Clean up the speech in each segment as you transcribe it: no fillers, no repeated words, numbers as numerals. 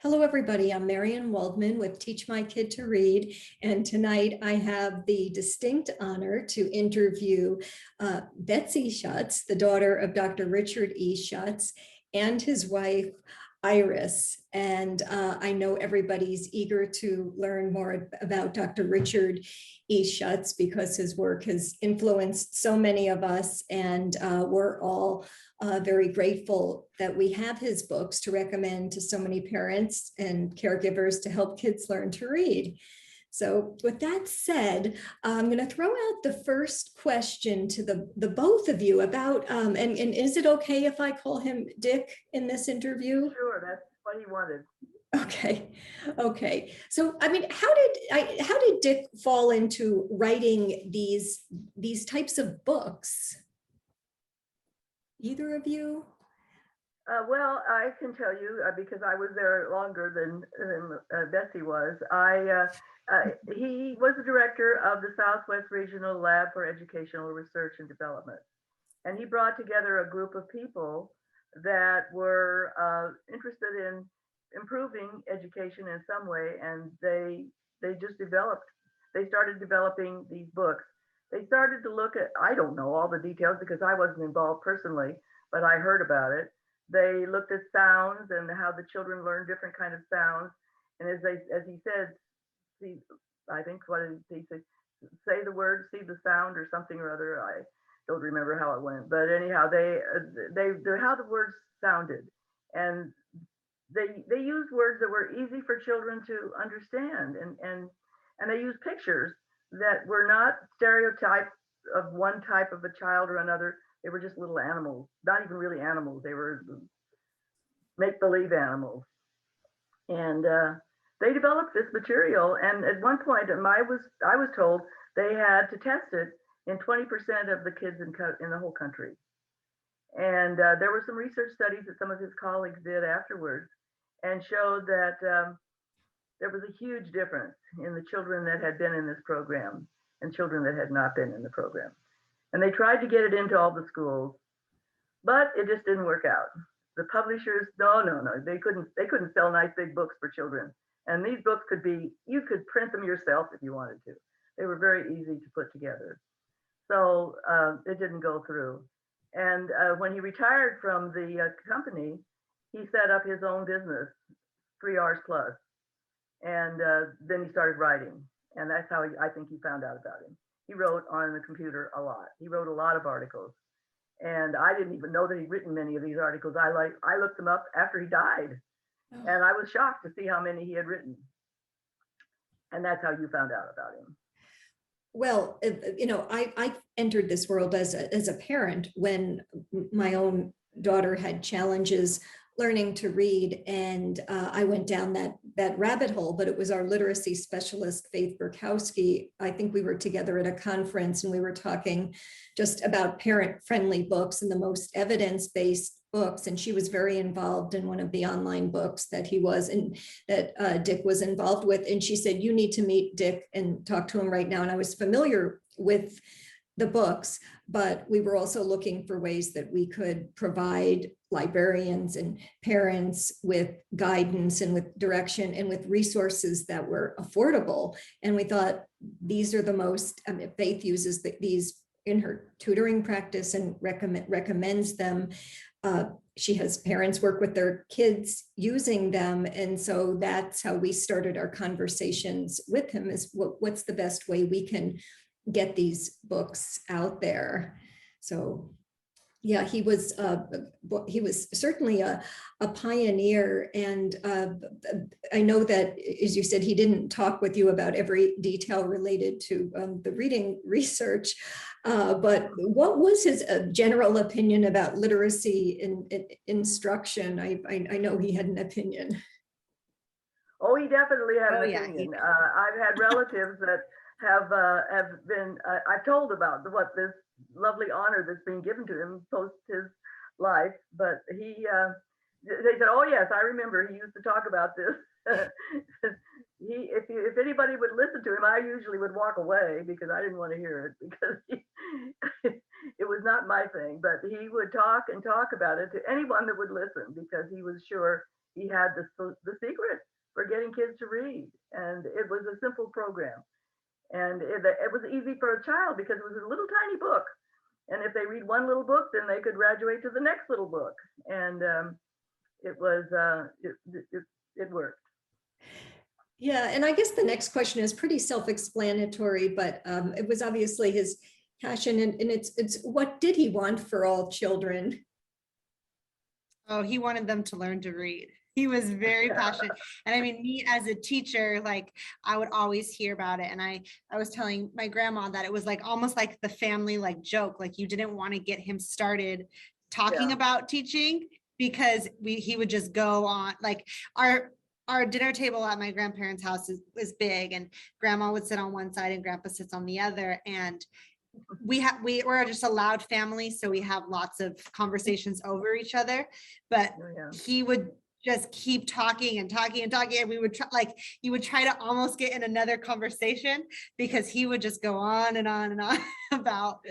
Hello, everybody. I'm Marian Waldman with Teach My Kid to Read. And tonight I have the distinct honor to interview Betsy Schutz, the daughter of Dr. Richard E. Schutz, and his wife, Iris. And I know everybody's eager to learn more about Dr. Richard E. Schutz because his work has influenced so many of us, and we're all very grateful that we have his books to recommend to so many parents and caregivers to help kids learn to read. So with that said, I'm going to throw out the first question to the both of you about, and is it okay if I call him Dick in this interview? Sure, that's what he wanted. Okay. So, I mean, how did Dick fall into writing these types of books? Either of you? Well, I can tell you because I was there longer than Betsy was. He was the director of the Southwest Regional Lab for Educational Research and Development, and he brought together a group of people that were interested in improving education in some way, and they started developing these books. They started to look at, I don't know all the details because I wasn't involved personally, but I heard about it. They looked at sounds and how the children learn different kind of sounds. And as he said, see, I think what did he say? Say the word, see the sound, or something or other. I don't remember how it went, but anyhow, they how the words sounded, and they used words that were easy for children to understand, and they used pictures that were not stereotypes of one type of a child or another. They were just little animals, not even really animals. They were make-believe animals. And they developed this material. And at one point, I was told they had to test it in 20% of the kids in the whole country. And there were some research studies that some of his colleagues did afterwards and showed that there was a huge difference in the children that had been in this program and children that had not been in the program. And they tried to get it into all the schools, but it just didn't work out. The publishers, no, they couldn't sell nice big books for children. And these books you could print them yourself if you wanted to. They were very easy to put together. So it didn't go through. And when he retired from the company, he set up his own business, 3 R's Plus. And then he started writing. And that's how I think he found out about him. He wrote on the computer a lot. He wrote a lot of articles. And I didn't even know that he'd written many of these articles. I looked them up after he died. Oh. And I was shocked to see how many he had written. And that's how you found out about him. Well, I entered this world as a parent when my own daughter had challenges learning to read, and I went down that rabbit hole. But it was our literacy specialist, Faith Burkowski. I think we were together at a conference, and we were talking just about parent-friendly books and the most evidence-based books. And she was very involved in one of the online books that Dick was involved with. And she said, "You need to meet Dick and talk to him right now." And I was familiar with the books, but we were also looking for ways that we could provide librarians and parents with guidance and with direction and with resources that were affordable. And we thought these are the most, Faith uses these in her tutoring practice and recommends them. She has parents work with their kids using them. And so that's how we started our conversations with him, is what's the best way we can get these books out there. So yeah, he was certainly a pioneer. And I know that, as you said, he didn't talk with you about every detail related to the reading research, but what was his general opinion about literacy in instruction? I know he had an opinion. Oh, he definitely had an opinion. I've had relatives that have been, I've told about what this lovely honor that's being given to him post his life, but they said, "Oh yes, I remember he used to talk about this." If anybody would listen to him, I usually would walk away because I didn't want to hear it, because it was not my thing. But he would talk and talk about it to anyone that would listen, because he was sure he had the secret for getting kids to read. And it was a simple program. And it was easy for a child because it was a little tiny book. And if they read one little book, then they could graduate to the next little book. And it was, it worked. Yeah, and I guess the next question is pretty self-explanatory, but it was obviously his passion, and it's what did he want for all children? Oh, he wanted them to learn to read. He was very passionate. And I mean, me as a teacher, like I would always hear about it. And I was telling my grandma that it was like almost like the family like joke, like you didn't want to get him started talking about teaching because he would just go on like our dinner table at my grandparents' house is big, and grandma would sit on one side and grandpa sits on the other. And we're just a loud family, so we have lots of conversations over each other, but he would just keep talking and talking and talking, and we would try, like he would try to almost get in another conversation because he would just go on and on and on about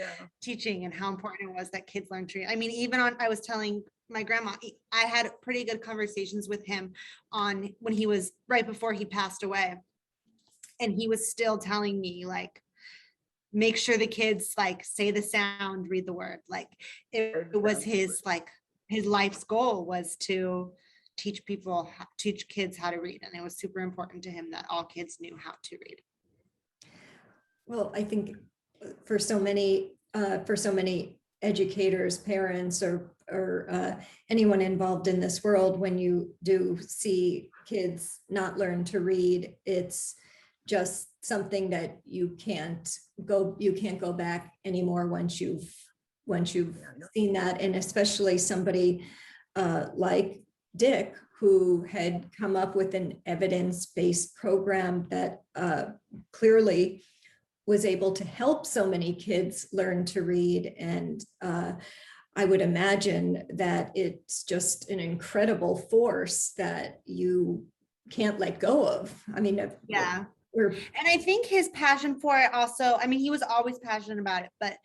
teaching and how important it was that kids learn to read. I mean, I was telling my grandma, I had pretty good conversations with him on when he was right before he passed away, and he was still telling me like, make sure the kids like say the sound, read the word. Like it was his life's goal was to teach kids how to read. And it was super important to him that all kids knew how to read. Well, I think for so many educators, parents, or anyone involved in this world, when you do see kids not learn to read, it's just something that you can't go back anymore once you've seen that. And especially somebody like Dick, who had come up with an evidence-based program that clearly was able to help so many kids learn to read. And I would imagine that it's just an incredible force that you can't let go of. I mean, and I think his passion for it also, I mean, he was always passionate about it, but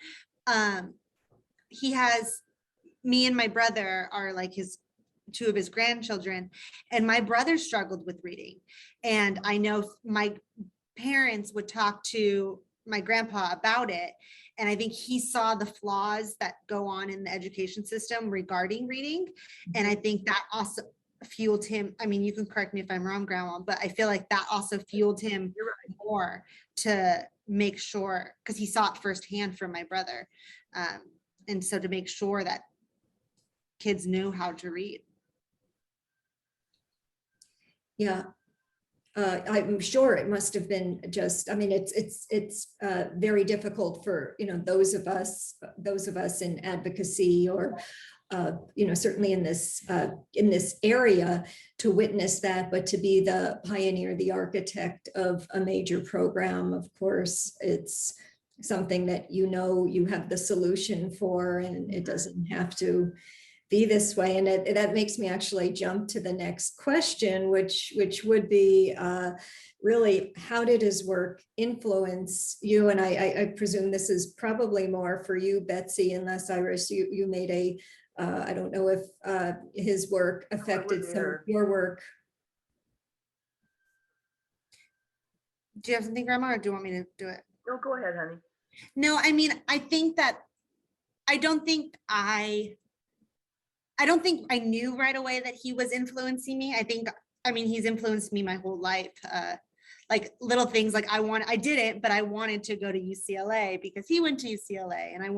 he has, me and my brother are like two of his grandchildren, and my brother struggled with reading. And I know my parents would talk to my grandpa about it. And I think he saw the flaws that go on in the education system regarding reading. And I think that also fueled him. I mean, you can correct me if I'm wrong, Grandma, but I feel like that also fueled him more to make sure, because he saw it firsthand from my brother. And so to make sure that kids knew how to read. Yeah. I'm sure it must have been just, I mean, it's very difficult for, those of us in advocacy or, certainly in this area to witness that, but to be the pioneer, the architect of a major program, of course, it's something that, you have the solution for, and it doesn't have to be this way. And that makes me actually jump to the next question, which would be really, how did his work influence you? And I presume this is probably more for you, Betsy, unless Iris, you made I don't know if his work affected some of your work. Do you have something, Grandma, or do you want me to do it? No, go ahead, honey. No, I mean, I don't think I knew right away that he was influencing me. I mean, he's influenced me my whole life. Like little things like I didn't, but I wanted to go to UCLA because he went to UCLA, and I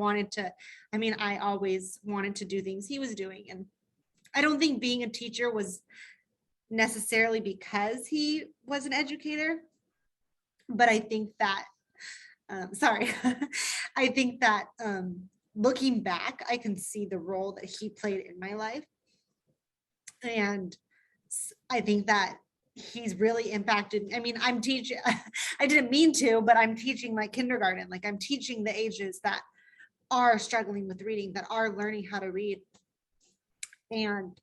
always wanted to do things he was doing. And I don't think being a teacher was necessarily because he was an educator, but I think that, I think that, looking back, I can see the role that he played in my life. And I think that he's really impacted. I mean, I'm teaching, I didn't mean to, but I'm teaching like kindergarten. Like I'm teaching the ages that are struggling with reading, that are learning how to read. And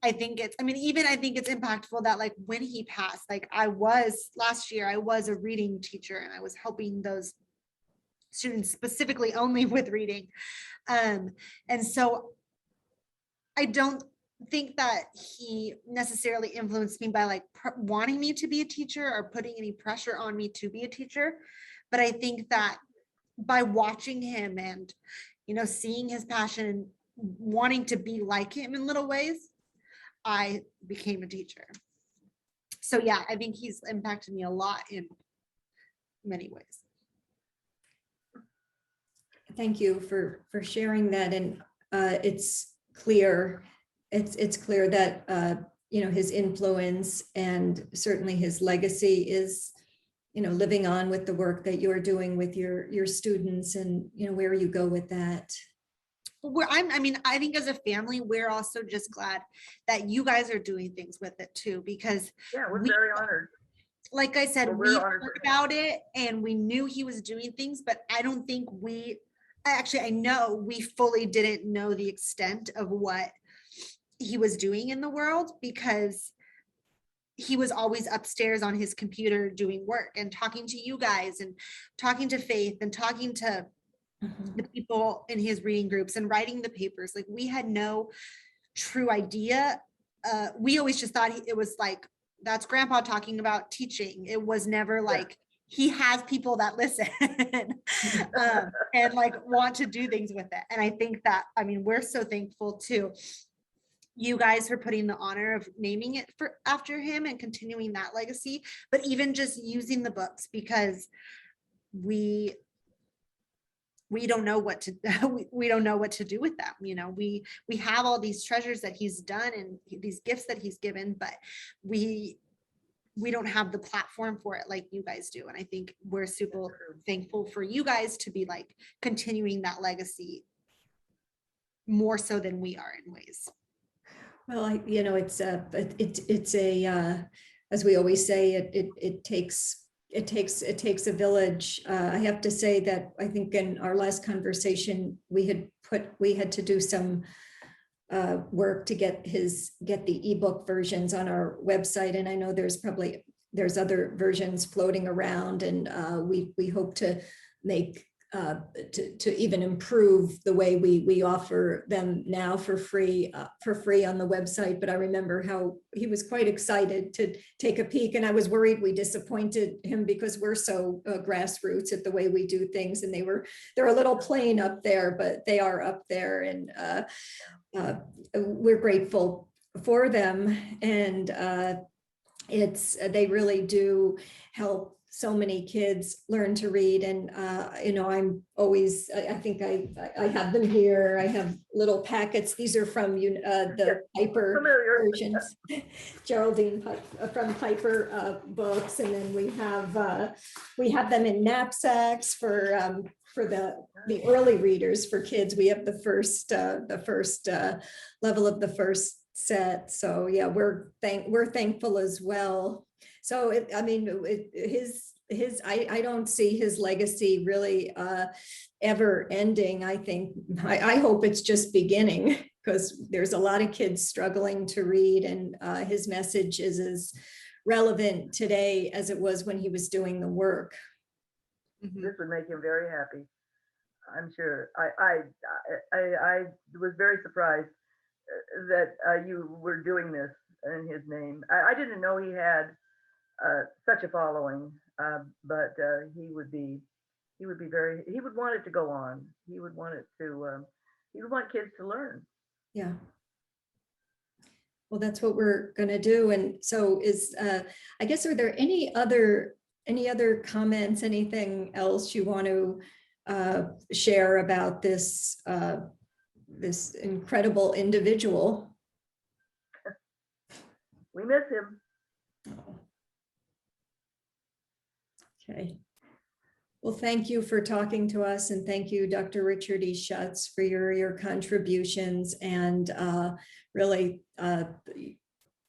I think it's impactful that like when he passed, like last year, I was a reading teacher, and I was helping those students specifically only with reading. And so I don't think that he necessarily influenced me by like wanting me to be a teacher or putting any pressure on me to be a teacher. But I think that by watching him and, you know, seeing his passion and wanting to be like him in little ways, I became a teacher. So yeah, I think he's impacted me a lot in many ways. Thank you for sharing that. And it's clear, it's clear that you know, his influence and certainly his legacy is, you know, living on with the work that you're doing with your students, and you know, where you go with that. I mean, I think as a family, we're also just glad that you guys are doing things with it too, because Yeah, we're we, very honored. like I said, Well, we we're honored. heard about it and we knew he was doing things, but I don't think I know we fully didn't know the extent of what he was doing in the world, because he was always upstairs on his computer doing work and talking to you guys and talking to Faith and talking to the people in his reading groups and writing the papers. Like, we had no true idea. We always just thought it was like, that's grandpa talking about teaching. It was never like, he has people that listen and like want to do things with it. And I think that, I mean, we're so thankful to you guys for putting the honor of naming it for after him and continuing that legacy, but even just using the books, because we don't know what to we don't know what to do with them. You know, we have all these treasures that he's done and these gifts that he's given, but we don't have the platform for it like you guys do. And I think we're super thankful for you guys to be like continuing that legacy more so than we are in ways. Well, you know, it's a as we always say, it takes a village. I have to say that I think in our last conversation, we had to do some work to get the ebook versions on our website. And I know there's other versions floating around, and we hope to make to even improve the way we offer them now for free on the website. But I remember how he was quite excited to take a peek, and I was worried we disappointed him because we're so grassroots at the way we do things, and they're a little plain up there, but they are up there, and we're grateful for them. And they really do help so many kids learn to read. And you know, I think I have them here. I have little packets. These are from the Piper versions. Geraldine from Piper books, and then we have them in knapsacks for the early readers. For kids, we have the first level of the first set. So yeah, we're thankful as well. So I don't see his legacy really ever ending. I hope it's just beginning, because there's a lot of kids struggling to read, and his message is as relevant today as it was when he was doing the work. This would make him very happy, I'm sure. I was very surprised that you were doing this in his name. I didn't know he had such a following, but he would want it to go on. He would want kids to learn. Yeah. Well, that's what we're going to do. And so I guess, are there any other comments, anything else you want to share about this incredible individual? We miss him. Okay. Well, thank you for talking to us, and thank you, Dr. Richard E. Schutz, for your contributions. And really,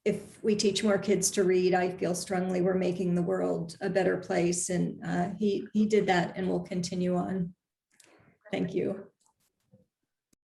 if we teach more kids to read, I feel strongly we're making the world a better place. And he did that and will continue on. Thank you.